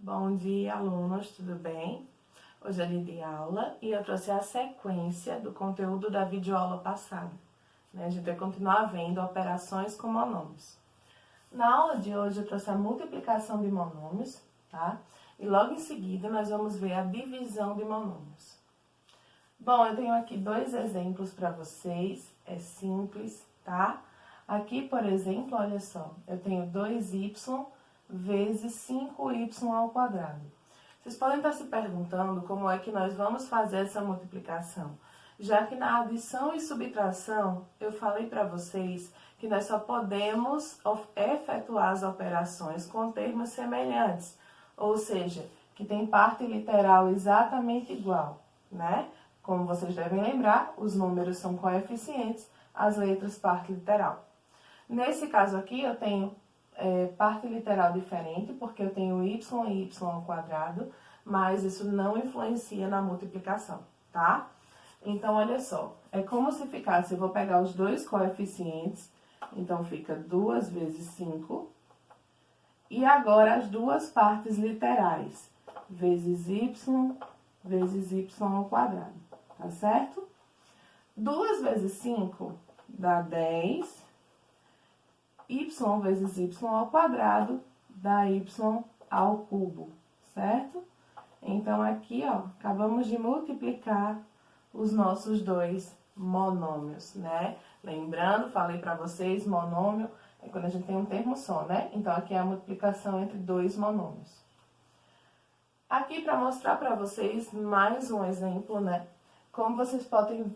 Bom dia, alunos, tudo bem? Hoje é dia de aula e eu trouxe a sequência do conteúdo da videoaula passada. A gente vai continuar vendo operações com monômios. Na aula de hoje eu trouxe a multiplicação de monômios, tá? E logo em seguida nós vamos ver a divisão de monômios. Bom, eu tenho aqui dois exemplos para vocês, é simples, tá? Aqui, por exemplo, olha só, eu tenho 2y vezes 5y ao quadrado. Vocês podem estar se perguntando como é que nós vamos fazer essa multiplicação, já que na adição e subtração eu falei para vocês que nós só podemos efetuar as operações com termos semelhantes, ou seja, que tem parte literal exatamente igual, né? Como vocês devem lembrar, os números são coeficientes, as letras parte literal. Nesse caso aqui eu tenho parte literal diferente, porque eu tenho y e y ao quadrado, mas isso não influencia na multiplicação, tá? Então, olha só, é como se ficasse, eu vou pegar os dois coeficientes, então fica 2 vezes 5, e agora as duas partes literais, vezes y ao quadrado, tá certo? 2 vezes 5 dá 10, y vezes y ao quadrado dá y ao cubo, certo? Então, aqui, ó, acabamos de multiplicar os nossos dois monômios, né? Lembrando, falei para vocês, monômio é quando a gente tem um termo só, né? Então, aqui é a multiplicação entre dois monômios. Aqui, para mostrar para vocês mais um exemplo, né? Como vocês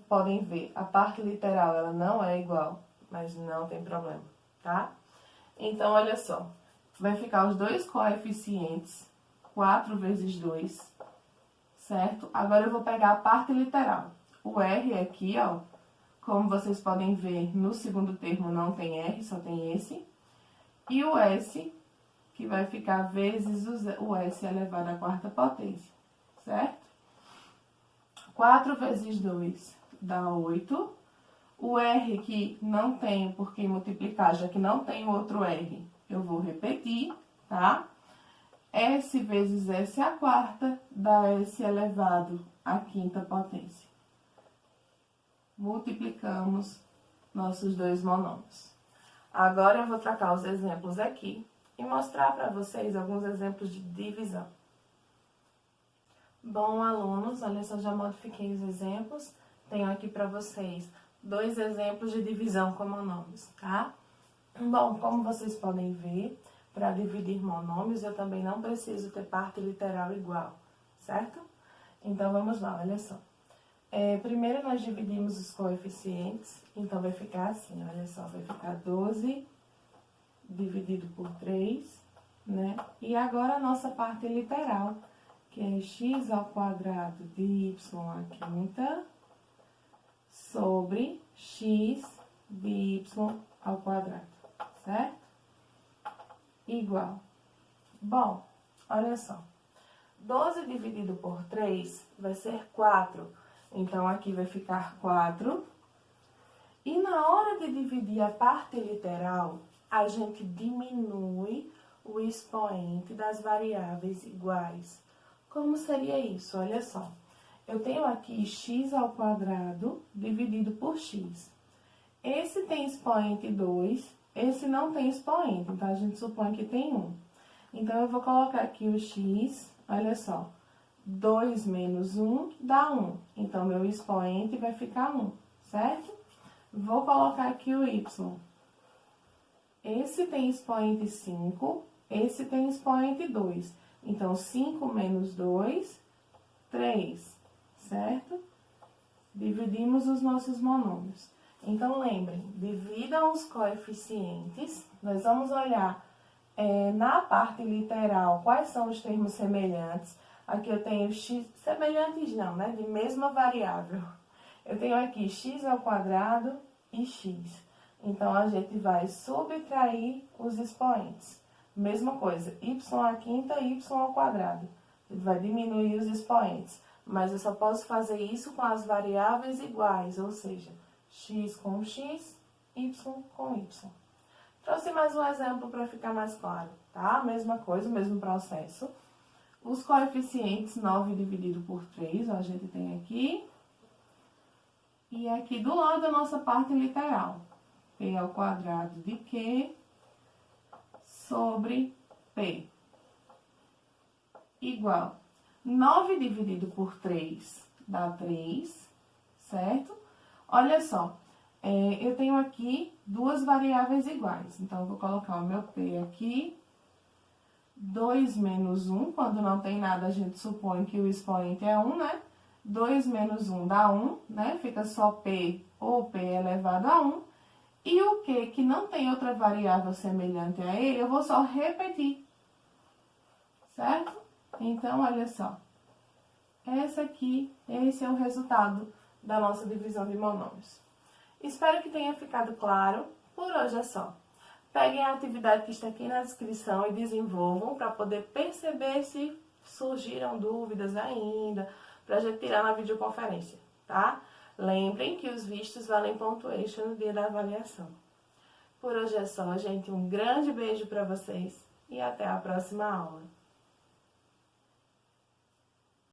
podem ver, a parte literal, ela não é igual, mas não tem problema, tá? Então, olha só, vai ficar os dois coeficientes, 4 vezes 2, certo? Agora eu vou pegar a parte literal. O R aqui, ó, como vocês podem ver, no segundo termo não tem R, só tem esse. E o S, que vai ficar vezes o S elevado à quarta potência, certo? 4 vezes 2 dá 8. O R que não tenho por que multiplicar, já que não tem outro R, eu vou repetir, tá? S vezes S à quarta dá S elevado à quinta potência. Multiplicamos nossos dois monômios. Agora eu vou trocar os exemplos aqui e mostrar para vocês alguns exemplos de divisão. Bom, alunos, olha só, já modifiquei os exemplos. Tenho aqui para vocês dois exemplos de divisão com monômios, tá? Bom, como vocês podem ver, para dividir monômios eu também não preciso ter parte literal igual, certo? Então, vamos lá, olha só. Primeiro nós dividimos os coeficientes, então vai ficar assim, olha só, vai ficar 12 dividido por 3, né? E agora a nossa parte literal, que é x ao quadrado de y à quinta, sobre x de y ao quadrado, certo? Igual. Bom, olha só. 12 dividido por 3 vai ser 4. Então, aqui vai ficar 4. E na hora de dividir a parte literal, a gente diminui o expoente das variáveis iguais. Como seria isso? Olha só. Eu tenho aqui x ao quadrado dividido por x. Esse tem expoente 2, esse não tem expoente, então a gente supõe que tem 1. Então, eu vou colocar aqui o x, olha só, 2 menos 1 dá 1. Então, meu expoente vai ficar 1, certo? Vou colocar aqui o y. Esse tem expoente 5, esse tem expoente 2. Então, 5 menos 2, 3. Certo? Dividimos os nossos monômios. Então, lembrem, dividam os coeficientes. Nós vamos olhar na parte literal quais são os termos semelhantes. Aqui eu tenho x, semelhantes não, né? De mesma variável. Eu tenho aqui x ao quadrado e x. Então, a gente vai subtrair os expoentes. Mesma coisa, y à quinta e y ao quadrado. A gente vai diminuir os expoentes. Mas eu só posso fazer isso com as variáveis iguais, ou seja, x com x, y com y. Trouxe mais um exemplo para ficar mais claro, tá? Mesma coisa, mesmo processo. Os coeficientes 9 dividido por 3, ó, a gente tem aqui. E aqui do lado a nossa parte literal. P ao quadrado de Q sobre P. Igual. 9 dividido por 3 dá 3, certo? Olha só, eu tenho aqui duas variáveis iguais. Então, eu vou colocar o meu P aqui. 2 menos 1, quando não tem nada, a gente supõe que o expoente é 1, né? 2 menos 1 dá 1, né? Fica só P ou P elevado a 1. E o Q, que não tem outra variável semelhante a ele, eu vou só repetir, certo? Então, olha só. Esse é o resultado da nossa divisão de monômios. Espero que tenha ficado claro. Por hoje é só. Peguem a atividade que está aqui na descrição e desenvolvam para poder perceber se surgiram dúvidas ainda, para a gente tirar na videoconferência, tá? Lembrem que os vistos valem ponto extra no dia da avaliação. Por hoje é só, gente. Um grande beijo para vocês e até a próxima aula.